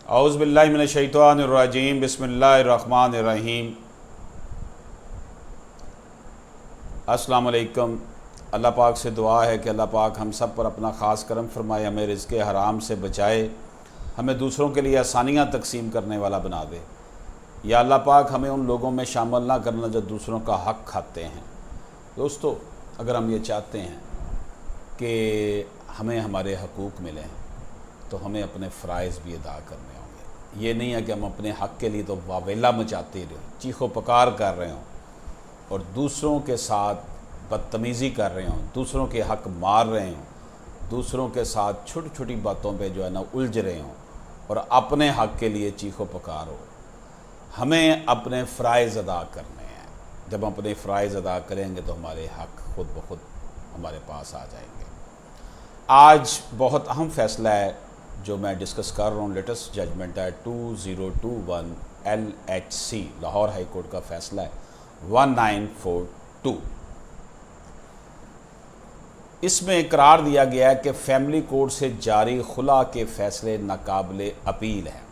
اعوذ باللہ من الشیطان الرجیم بسم اللہ الرحمن الرحیم۔ السلام علیکم۔ اللہ پاک سے دعا ہے کہ اللہ پاک ہم سب پر اپنا خاص کرم فرمائے، ہمیں رزق حرام سے بچائے، ہمیں دوسروں کے لیے آسانیاں تقسیم کرنے والا بنا دے۔ یا اللہ پاک ہمیں ان لوگوں میں شامل نہ کرنا جو دوسروں کا حق کھاتے ہیں۔ دوستو، اگر ہم یہ چاہتے ہیں کہ ہمیں ہمارے حقوق ملیں تو ہمیں اپنے فرائض بھی ادا کرنے ہوں گے۔ یہ نہیں ہے کہ ہم اپنے حق کے لیے تو واویلا مچاتے رہیں، چیخ و پکار کر رہے ہوں اور دوسروں کے ساتھ بدتمیزی کر رہے ہوں، دوسروں کے حق مار رہے ہوں، دوسروں کے ساتھ چھوٹی چھوٹی باتوں پہ جو ہے نا الجھ رہے ہوں اور اپنے حق کے لیے چیخ و پکار ہو۔ ہمیں اپنے فرائض ادا کرنے ہیں۔ جب ہم اپنے فرائض ادا کریں گے تو ہمارے حق خود بخود ہمارے پاس آ جائیں گے۔ آج بہت اہم فیصلہ ہے جو میں ڈسکس کر رہا ہوں۔ لیٹسٹ ججمنٹ ہے 2021 LHC لاہور ہائی کورٹ کا فیصلہ ہے 1942۔ اس میں قرار دیا گیا ہے کہ فیملی کورٹ سے جاری خلا کے فیصلے ناقابل اپیل ہیں۔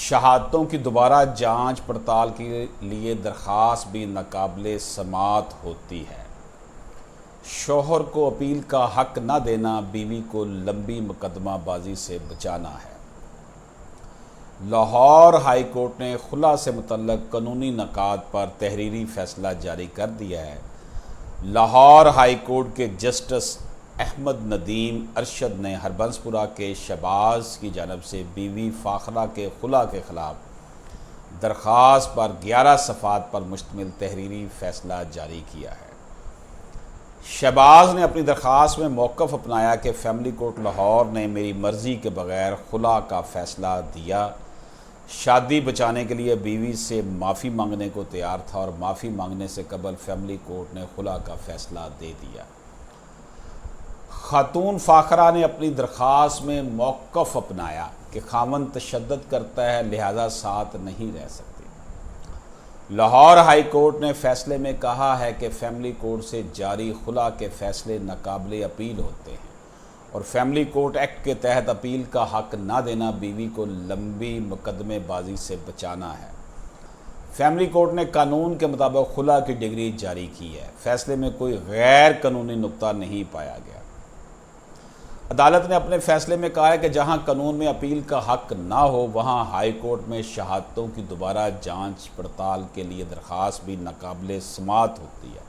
شہادتوں کی دوبارہ جانچ پڑتال کے لیے درخواست بھی ناقابل سماعت ہوتی ہے۔ شوہر کو اپیل کا حق نہ دینا بیوی کو لمبی مقدمہ بازی سے بچانا ہے۔ لاہور ہائی کورٹ نے خلا سے متعلق قانونی نکات پر تحریری فیصلہ جاری کر دیا ہے۔ لاہور ہائی کورٹ کے جسٹس احمد ندیم ارشد نے ہربنسپورہ کے شہباز کی جانب سے بیوی فاخرہ کے خلا کے خلاف درخواست پر 11 صفحات پر مشتمل تحریری فیصلہ جاری کیا ہے۔ شہباز نے اپنی درخواست میں موقف اپنایا کہ فیملی کورٹ لاہور نے میری مرضی کے بغیر خلا کا فیصلہ دیا۔ شادی بچانے کے لیے بیوی سے معافی مانگنے کو تیار تھا اور معافی مانگنے سے قبل فیملی کورٹ نے خلا کا فیصلہ دے دیا۔ خاتون فاخرہ نے اپنی درخواست میں موقف اپنایا کہ خاوند تشدد کرتا ہے لہذا ساتھ نہیں رہ سکتی۔ لاہور ہائی کورٹ نے فیصلے میں کہا ہے کہ فیملی کورٹ سے جاری خلا کے فیصلے ناقابل اپیل ہوتے ہیں اور فیملی کورٹ ایکٹ کے تحت اپیل کا حق نہ دینا بیوی کو لمبی مقدمے بازی سے بچانا ہے۔ فیملی کورٹ نے قانون کے مطابق خلا کی ڈگری جاری کی ہے۔ فیصلے میں کوئی غیر قانونی نقطہ نہیں پایا گیا۔ عدالت نے اپنے فیصلے میں کہا ہے کہ جہاں قانون میں اپیل کا حق نہ ہو وہاں ہائی کورٹ میں شہادتوں کی دوبارہ جانچ پڑتال کے لیے درخواست بھی ناقابل سماعت ہوتی ہے۔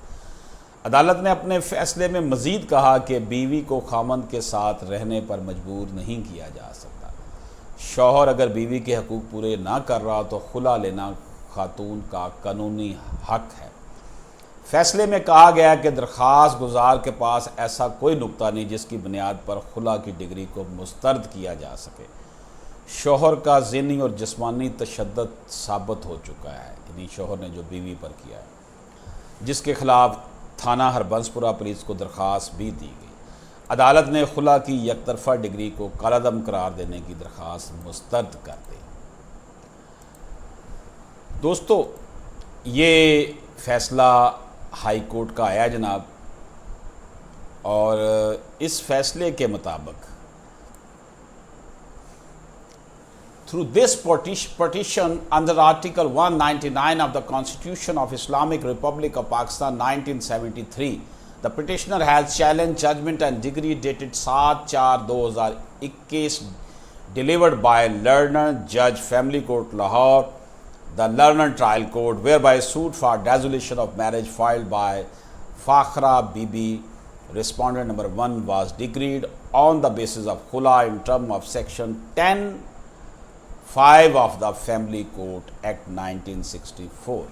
عدالت نے اپنے فیصلے میں مزید کہا کہ بیوی کو خاوند کے ساتھ رہنے پر مجبور نہیں کیا جا سکتا۔ شوہر اگر بیوی کے حقوق پورے نہ کر رہا تو خلا لینا خاتون کا قانونی حق ہے۔ فیصلے میں کہا گیا کہ درخواست گزار کے پاس ایسا کوئی نقطہ نہیں جس کی بنیاد پر خلا کی ڈگری کو مسترد کیا جا سکے۔ شوہر کا ذہنی اور جسمانی تشدد ثابت ہو چکا ہے، یعنی شوہر نے جو بیوی پر کیا ہے، جس کے خلاف تھانہ ہربنسپورہ پولیس کو درخواست بھی دی گئی۔ عدالت نے خلا کی یک طرفہ ڈگری کو کالعدم قرار دینے کی درخواست مسترد کر دی۔ دوستو، یہ فیصلہ ہائی کورٹ کا آیا جناب، اور اس فیصلے کے مطابق through this petition under Article 199 of the Constitution of Islamic Republic of Pakistan 1973, the petitioner has challenged judgment and decree dated 7/4/2021 delivered by Learned Judge Family Court Lahore, the Learned Trial Court, whereby suit for dissolution of marriage filed by Fakhra Bibi, respondent number 1, was decreed on the basis of khula in term of section 10(5) of the Family Court Act 1964۔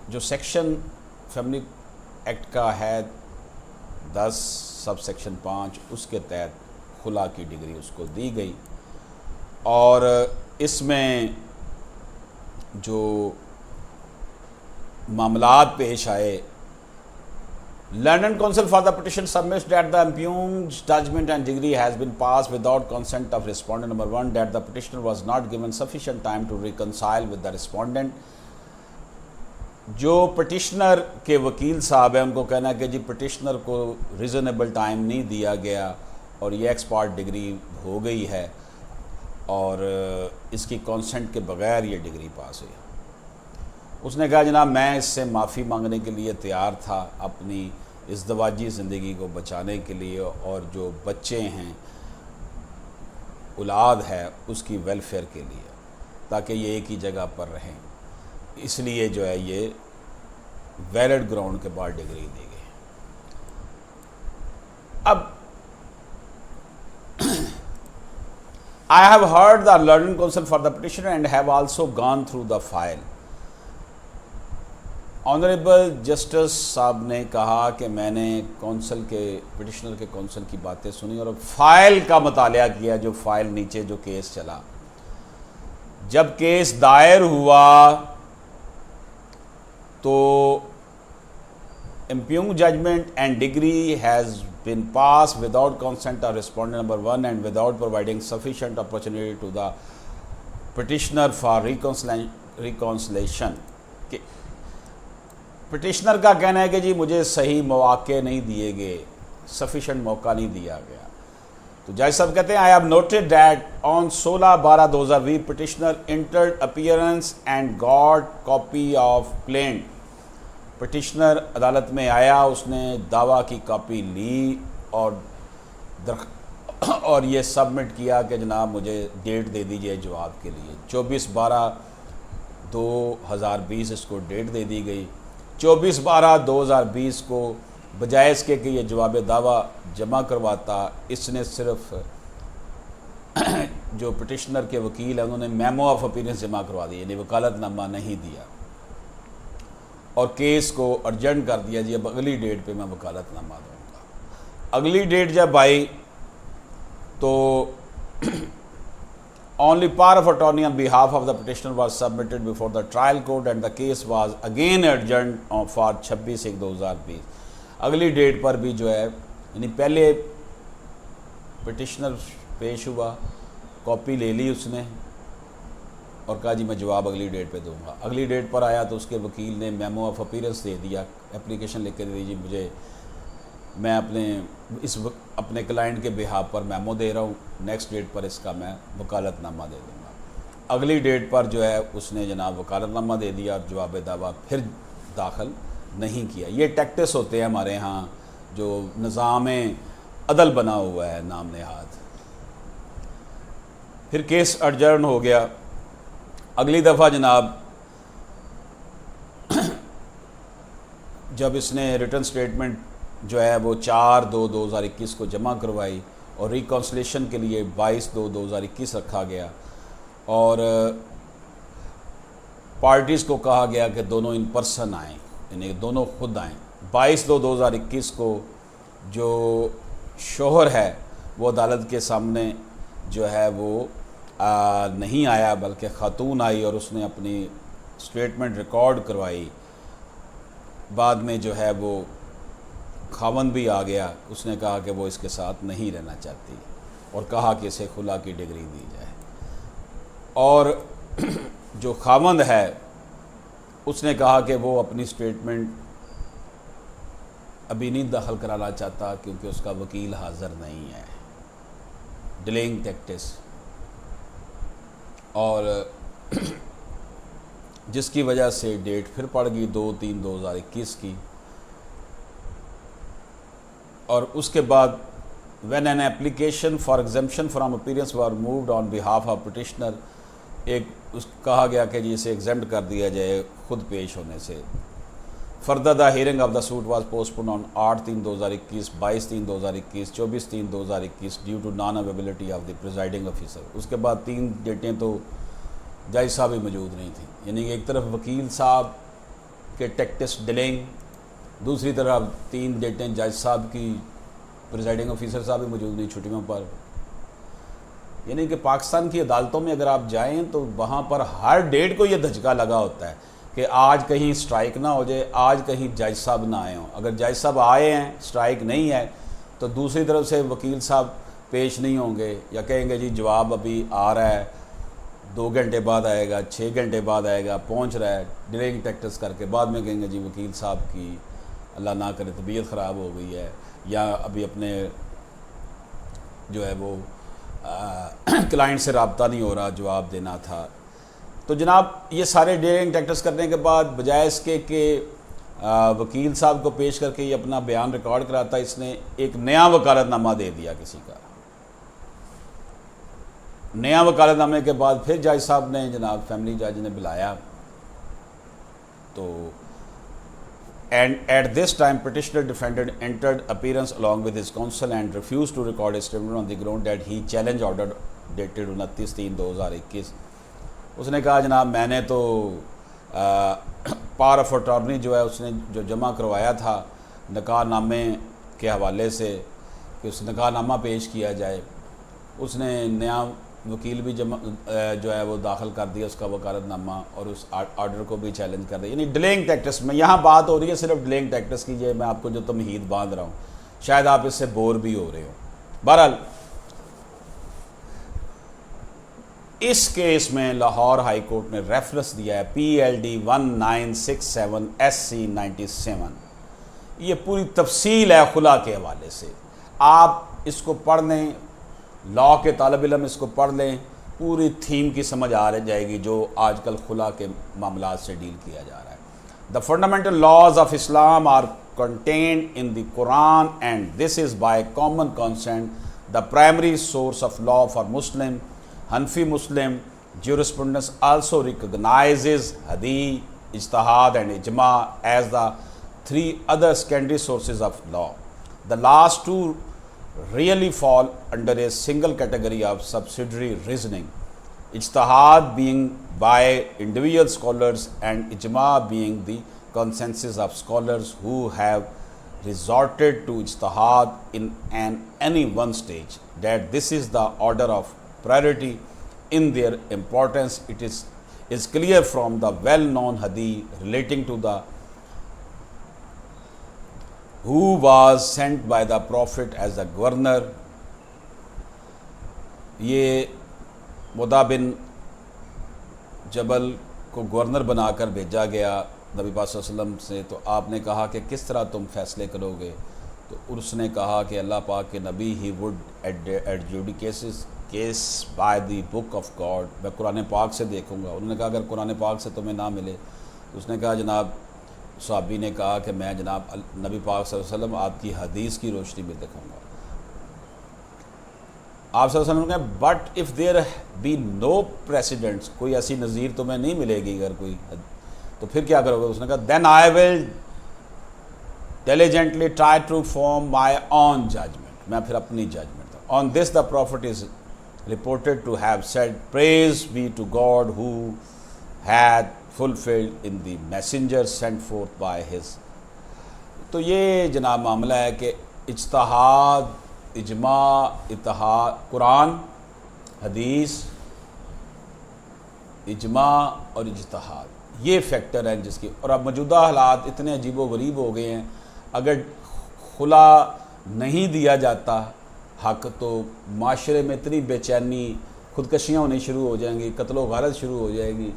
جو section family act کا ہے 10 sub section 5، اس کے تحت خلا کی degree اس کو دی گئی، اور اس میں جو معاملات پیش آئے، Learned Counsel for the petition submits that the impugned judgment and decree has been passed without consent of respondent number 1, that the petitioner was not given sufficient time to reconcile with the respondent۔ جو petitioner کے وکیل صاحب ہیں ان کو کہنا ہے کہ جی petitioner کو ریزنیبل ٹائم نہیں دیا گیا اور یہ ایکسپارٹ ڈگری ہو گئی ہے اور اس کی کانسنٹ کے بغیر یہ ڈگری پاس ہوئی۔ اس نے کہا جناب میں اس سے معافی مانگنے کے لیے تیار تھا اپنی ازدواجی زندگی کو بچانے کے لیے اور جو بچے ہیں اولاد ہے اس کی ویلفیئر کے لیے، تاکہ یہ ایک ہی جگہ پر رہیں، اس لیے جو ہے یہ ویلڈ گراؤنڈ کے بعد ڈگری دی گئی۔ اب I have heard the learned counsel for the petitioner and have also gone through the file۔ Honourable justice صاحب نے کہا کہ میں نے کونسل کے پٹیشنر کے کونسل کی باتیں سنی اور فائل کا مطالعہ کیا، جو فائل نیچے جو کیس چلا۔ جب کیس دائر ہوا تو impugn judgment and degree has been passed without consent of respondent number 1 and without providing sufficient opportunity to the petitioner for reconciliation۔ Petitioner کا کہنا ہے کہ جی مجھے صحیح مواقع نہیں دیے گئے، سفیشینٹ موقع نہیں دیا گیا۔ تو جج صاحب کہتے ہیں I have noted that on 16/12/2020 petitioner entered appearance and got copy of plaint۔ Petitioner عدالت میں آیا، اس نے دعویٰ کی کاپی لی اور یہ سبمٹ کیا کہ جناب مجھے ڈیٹ دے دیجئے جواب کے لیے۔ 24/12/2020 اس کو ڈیٹ دے دی گئی۔ 24/12/2020 کو بجائے اس کے کہ یہ جواب دعویٰ جمع کرواتا، اس نے صرف جو پٹیشنر کے وکیل ہیں انہوں نے میمو آف اپیرنس جمع کروا دی، یعنی وکالت نامہ نہیں دیا اور کیس کو ارجنٹ کر دیا، جی اب اگلی ڈیٹ پہ میں وکالت نامہ دوں گا۔ اگلی ڈیٹ جب آئی تو only power of attorney on behalf of the petitioner was submitted before the trial court and the case was again adjourned for 26/1/2020۔ اگلی ڈیٹ پر بھی جو ہے یعنی پہلے پٹیشنر پیش ہوا، کاپی لے لی اس نے اور کہا جی میں جواب اگلی ڈیٹ پہ دوں گا۔ اگلی ڈیٹ پر آیا تو اس کے وکیل نے میمو آف اپیرنس دے دیا، اپلیکیشن لکھ کے دے دی، جی مجھے میں اپنے کلائنٹ کے بہاف پر میمو دے رہا ہوں، نیکسٹ ڈیٹ پر اس کا میں وکالت نامہ دے دوں گا۔ اگلی ڈیٹ پر جو ہے اس نے جناب وکالت نامہ دے دیا اور جواب دعویٰ پھر داخل نہیں کیا۔ یہ ٹیکٹس ہوتے ہیں ہمارے ہاں جو نظام عدل بنا ہوا ہے نام نہاد۔ پھر کیس ایڈجرن ہو گیا۔ اگلی دفعہ جناب جب اس نے ریٹن سٹیٹمنٹ جو ہے وہ 4/2/2021 کو جمع کروائی اور ریکانسلیشن کے لیے 22/2/2021 رکھا گیا اور پارٹیز کو کہا گیا کہ دونوں ان پرسن آئیں، یعنی دونوں خود آئیں۔ 22/2/2021 کو جو شوہر ہے وہ عدالت کے سامنے جو ہے وہ نہیں آیا بلکہ خاتون آئی اور اس نے اپنی سٹیٹمنٹ ریکارڈ کروائی۔ بعد میں جو ہے وہ خاوند بھی آ گیا، اس نے کہا کہ وہ اس کے ساتھ نہیں رہنا چاہتی اور کہا کہ اسے خلا کی ڈگری دی جائے، اور جو خاوند ہے اس نے کہا کہ وہ اپنی سٹیٹمنٹ ابھی نہیں داخل کرانا چاہتا کیونکہ اس کا وکیل حاضر نہیں ہے، ڈیلنگ ٹیکٹس، اور جس کی وجہ سے ڈیٹ پھر پڑ گئی 2/3/2021 کی۔ اور اس کے بعد when an application for exemption from appearance were moved on behalf of petitioner، کہا گیا کہ جی اسے ایگزمپٹ کر دیا جائے خود پیش ہونے سے۔ further the hearing of the suit was postponed on 8/3/2021، 22/3/2021، 24/3/2021 due to non availability of the presiding officer۔ اس کے بعد 3 ڈیٹیں تو جج صاحب ہی موجود نہیں تھیں، یعنی ایک طرف وکیل صاحب کے ٹیکٹس ڈیلنگ، دوسری طرف 3 ڈیٹیں جج صاحب کی، پریزائڈنگ آفیسر صاحب بھی موجود نہیں چھٹیوں پر۔ یعنی کہ پاکستان کی عدالتوں میں اگر آپ جائیں تو وہاں پر ہر ڈیٹ کو یہ دھچکا لگا ہوتا ہے کہ آج کہیں سٹرائک نہ ہو جائے، آج کہیں جج صاحب نہ آئے ہوں۔ اگر جج صاحب آئے ہیں، سٹرائک نہیں ہے، تو دوسری طرف سے وکیل صاحب پیش نہیں ہوں گے یا کہیں گے جی جواب ابھی آ رہا ہے، 2 گھنٹے بعد آئے گا، 6 گھنٹے بعد آئے گا، پہنچ رہا ہے، ڈیلنگ ٹیکٹس کر کے بعد میں کہیں گے جی وکیل صاحب کی اللہ نہ کرے طبیعت خراب ہو گئی ہے یا ابھی اپنے جو ہے وہ کلائنٹ سے رابطہ نہیں ہو رہا، جواب دینا تھا. تو جناب یہ سارے ڈیلنگ ٹیکٹس کرنے کے بعد بجائے اس کے کہ وکیل صاحب کو پیش کر کے یہ اپنا بیان ریکارڈ کراتا، اس نے ایک نیا وکالت نامہ دے دیا کسی کا. نیا وکالت نامے کے بعد پھر جج صاحب نے، جناب فیملی جج نے بلایا تو at this time petitioner defendant entered appearance along with his counsel and refused to record his statement on the ground that he challenge order dated 29/3/2021. اس نے کہا جناب میں نے تو پاور آف اٹارنی جو ہے اس نے جو جمع کروایا تھا نکاح نامے کے حوالے سے کہ اس نکاح نامہ پیش کیا جائے، اس نے نیا وکیل بھی جمع جو ہے وہ داخل کر دیا اس کا وکالت نامہ، اور اس آرڈر کو بھی چیلنج کر دیا. یعنی ڈیلنگ ٹیکٹس میں یہاں بات ہو رہی ہے صرف ڈیلنگ ٹیکٹس کی. یہ میں آپ کو جو تمہید باندھ رہا ہوں شاید آپ اس سے بور بھی ہو رہے ہو. بہرحال اس کیس میں لاہور ہائی کورٹ نے ریفرنس دیا ہے PLD 1967 SC 97. یہ پوری تفصیل ہے خلا کے حوالے سے، آپ اس کو پڑھ لیں، لاء کے طالب علم اس کو پڑھ لیں، پوری تھیم کی سمجھ آ جائے گی جو آج کل خلا کے معاملات سے ڈیل کیا جا رہا ہے. The fundamental laws of Islam are contained in the Quran and this is by common consent the primary source of law for Muslim. Hanafi Muslim jurisprudence also recognizes hadith, ijtihad and ijma as the three other secondary sources of law. The last two really fall under a single category of subsidiary reasoning, ijtihad being by individual scholars and ijma being the consensus of scholars who have resorted to ijtihad in any one stage, that this is the order of priority in their importance. It is clear from the well-known hadith relating to the who was sent by the prophet as a governor. یہ مدع بن جبل کو governor بنا کر بھیجا گیا نبی پاک صلی اللہ علیہ وسلم سے. تو آپ نے کہا کہ کس طرح تم فیصلے کرو گے؟ تو اس نے کہا کہ اللہ پاک کے نبی ہی would adjudicate case by the book of God. میں قرآن پاک سے دیکھوں گا. انہوں نے کہا اگر قرآن پاک سے تمہیں نہ ملے، تو اس نے کہا جناب صحابی نے کہا کہ میں جناب نبی پاک صلی اللہ علیہ وسلم آپ کی حدیث کی روشنی میں دیکھوں گا. آپ صلی اللہ علیہ وسلم نے کہا but if there be no precedents, کوئی ایسی نظیر تمہیں نہیں ملے گی اگر کوئی، تو پھر کیا کرو گے؟ اس نے کہا دین آئی ول diligently try to form my own judgment. میں پھر اپنی ججمنٹ تھا. On this the prophet is reported to have said, praise be to God who had fulfilled in the messenger sent forth by his. تو یہ جناب معاملہ ہے کہ اجتہاد، اجماع، اتحاد، قرآن، حدیث، اجماع اور اجتہاد، یہ فیکٹر ہیں جس کی. اور اب موجودہ حالات اتنے عجیب و غریب ہو گئے ہیں، اگر خلا نہیں دیا جاتا حق تو معاشرے میں اتنی بے چینی، خودکشیاں ہونی شروع ہو جائیں گی، قتل و غارت شروع ہو جائے گی.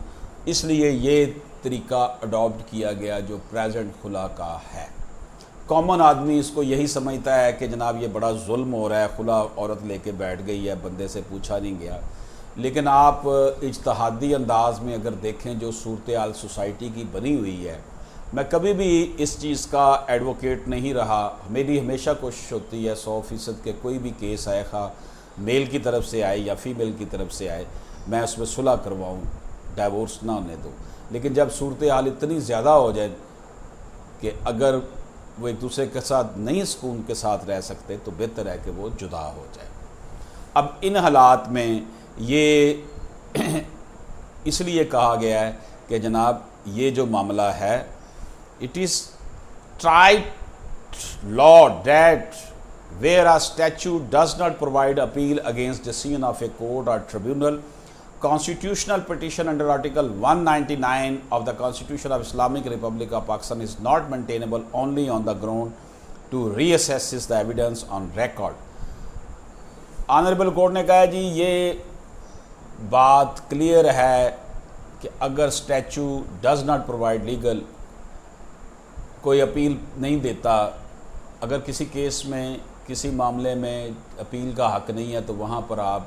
اس لیے یہ طریقہ اڈاپٹ کیا گیا جو پریزنٹ خلا کا ہے. کامن آدمی اس کو یہی سمجھتا ہے کہ جناب یہ بڑا ظلم ہو رہا ہے، خلا عورت لے کے بیٹھ گئی ہے، بندے سے پوچھا نہیں گیا. لیکن آپ اجتہادی انداز میں اگر دیکھیں جو صورتحال سوسائٹی کی بنی ہوئی ہے، میں کبھی بھی اس چیز کا ایڈوکیٹ نہیں رہا. میری ہمیشہ کوشش ہوتی ہے 100% کہ کوئی بھی کیس آئے، خواہ میل کی طرف سے آئے یا فیمیل کی طرف سے آئے، میں اس میں صلح کرواؤں، ڈائیورس نہ ہونے دو. لیکن جب صورتحال اتنی زیادہ ہو جائے کہ اگر وہ ایک دوسرے کے ساتھ نہیں سکون کے ساتھ رہ سکتے تو بہتر ہے کہ وہ جدا ہو جائے. اب ان حالات میں یہ اس لیے کہا گیا ہے کہ جناب یہ جو معاملہ ہے it is tried law that where a statute does not provide appeal against decision of a court or tribunal, constitutional petition under Article 199 of the Constitution of Islamic Republic of Pakistan is not maintainable only on the ground to reassess the evidence on record. Honourable court نے کہا جی یہ بات clear ہے کہ اگر statute does not provide legal, کوئی appeal نہیں دیتا، اگر کسی کیس میں کسی معاملے میں اپیل کا حق نہیں ہے تو وہاں پر آپ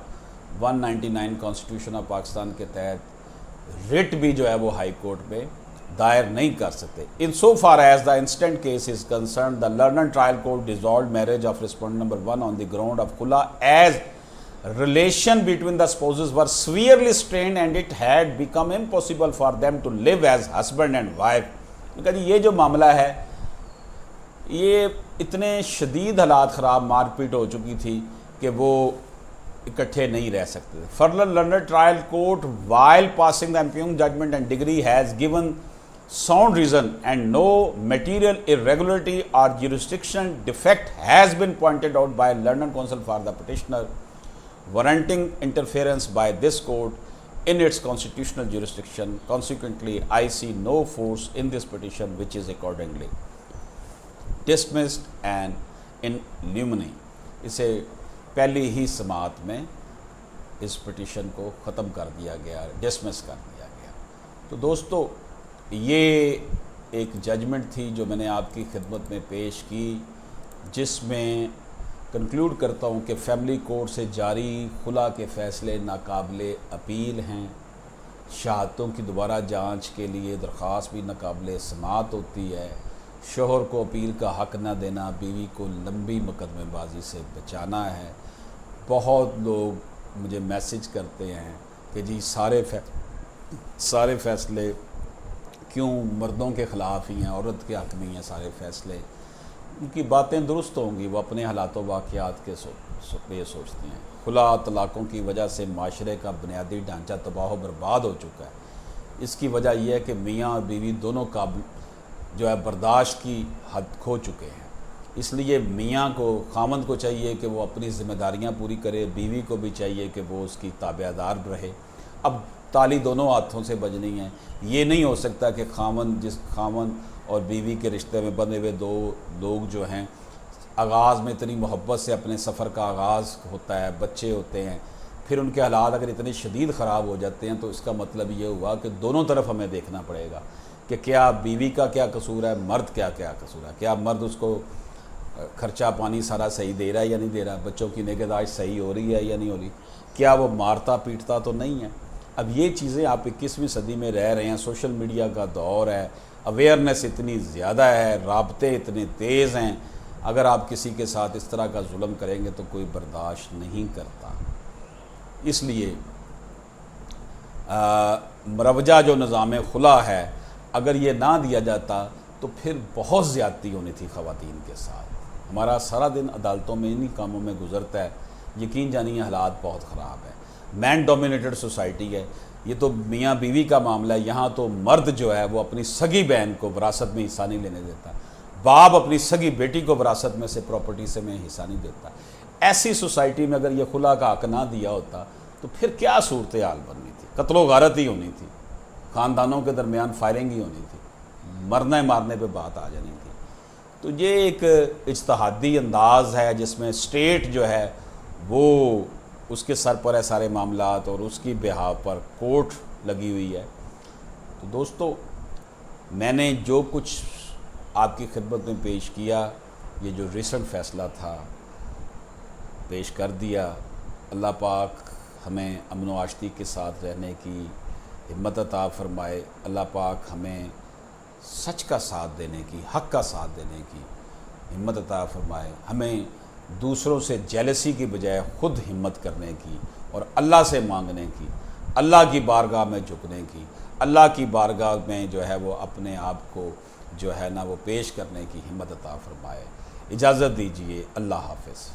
199 کانسٹیٹیوشن آف پاکستان کے تحت رٹ بھی جو ہے وہ ہائی کورٹ میں دائر نہیں کر سکتے. In so far as the instant case is concerned the learned trial court dissolved marriage of respondent number 1 on the ground of khula as relation between the spouses were severely strained and it had become impossible for them to live as husband and wife. کہا یہ جو معاملہ ہے یہ اتنے شدید حالات خراب مار پیٹ ہو چکی تھی کہ وہ اکٹھے نہیں رہ سکتے تھے. Further, London Trial Court, while passing the impugned judgment and decree, has given sound reason and no material irregularity or jurisdictional defect has been pointed out by London Counsel for the petitioner, warranting interference by this court in its constitutional jurisdiction. Consequently, I see no force in this petition, which is accordingly dismissed and in limine. اسے پہلی ہی سماعت میں اس petition کو ختم کر دیا گیا، dismiss کر دیا گیا. تو دوستو یہ ایک ججمنٹ تھی جو میں نے آپ کی خدمت میں پیش کی، جس میں کنکلوڈ کرتا ہوں کہ فیملی کورٹ سے جاری خلا کے فیصلے ناقابل اپیل ہیں. شہادتوں کی دوبارہ جانچ کے لیے درخواست بھی ناقابل سماعت ہوتی ہے. شوہر کو اپیل کا حق نہ دینا بیوی کو لمبی مقدمے بازی سے بچانا ہے. بہت لوگ مجھے میسج کرتے ہیں کہ جی سارے فیصلے کیوں مردوں کے خلاف ہی ہیں، عورت کے حق میں ہی ہیں سارے فیصلے. ان کی باتیں درست ہوں گی، وہ اپنے حالات و واقعات کے یہ سوچتے ہیں. خلا طلاقوں کی وجہ سے معاشرے کا بنیادی ڈھانچہ تباہ و برباد ہو چکا ہے. اس کی وجہ یہ ہے کہ میاں اور بیوی دونوں قابل جو ہے برداشت کی حد کھو چکے ہیں. اس لیے میاں کو، خامند کو چاہیے کہ وہ اپنی ذمہ داریاں پوری کرے، بیوی کو بھی چاہیے کہ وہ اس کی تابع دار رہے. اب تالی دونوں ہاتھوں سے بجنی ہے. یہ نہیں ہو سکتا کہ خامند اور بیوی کے رشتے میں بندھے ہوئے دو لوگ جو ہیں آغاز میں اتنی محبت سے اپنے سفر کا آغاز ہوتا ہے، بچے ہوتے ہیں، پھر ان کے حالات اگر اتنے شدید خراب ہو جاتے ہیں تو اس کا مطلب یہ ہوا کہ دونوں طرف ہمیں دیکھنا پڑے گا کہ کیا بیوی کا کیا قصور ہے، مرد کیا قصور ہے. کیا مرد اس کو خرچہ پانی سارا صحیح دے رہا ہے یا نہیں دے رہا، بچوں کی نگہداشت صحیح ہو رہی ہے یا نہیں ہو رہی، کیا وہ مارتا پیٹتا تو نہیں ہے. اب یہ چیزیں آپ 21ویں صدی میں رہ رہے ہیں، سوشل میڈیا کا دور ہے، اویئرنیس اتنی زیادہ ہے، رابطے اتنے تیز ہیں. اگر آپ کسی کے ساتھ اس طرح کا ظلم کریں گے تو کوئی برداشت نہیں کرتا. اس لیے مروجہ جو نظام خلا ہے اگر یہ نہ دیا جاتا تو پھر بہت زیادتی ہونی تھی خواتین کے ساتھ. ہمارا سارا دن عدالتوں میں انہی کاموں میں گزرتا ہے. یقین جانیے حالات بہت خراب ہے. مین ڈومینیٹڈ سوسائٹی ہے. یہ تو میاں بیوی کا معاملہ ہے. یہاں تو مرد جو ہے وہ اپنی سگی بہن کو وراثت میں حصہ نہیں لینے دیتا، باپ اپنی سگی بیٹی کو وراثت میں سے پراپرٹی سے میں حصہ نہیں دیتا. ایسی سوسائٹی میں اگر یہ خلا کا حق نہ دیا ہوتا تو پھر کیا صورتحال بننی تھی؟ قتل و غارت ہی ہونی تھی، خاندانوں کے درمیان فائرنگ ہی ہونی تھی، مرنے مارنے پہ بات آ جانی تھی. تو یہ ایک اجتہادی انداز ہے جس میں اسٹیٹ جو ہے وہ اس کے سر پر ہے سارے معاملات اور اس کی بہاؤ پر کورٹ لگی ہوئی ہے. تو دوستو میں نے جو کچھ آپ کی خدمت میں پیش کیا، یہ جو ریسنٹ فیصلہ تھا پیش کر دیا. اللہ پاک ہمیں امن و آشتی کے ساتھ رہنے کی ہمت عطا فرمائے. اللہ پاک ہمیں سچ کا ساتھ دینے کی، حق کا ساتھ دینے کی ہمت عطا فرمائے. ہمیں دوسروں سے جیلسی کی بجائے خود ہمت کرنے کی اور اللہ سے مانگنے کی، اللہ کی بارگاہ میں جھکنے کی، اللہ کی بارگاہ میں جو ہے وہ اپنے آپ کو جو ہے نا وہ پیش کرنے کی ہمت عطا فرمائے. اجازت دیجیے. اللہ حافظ.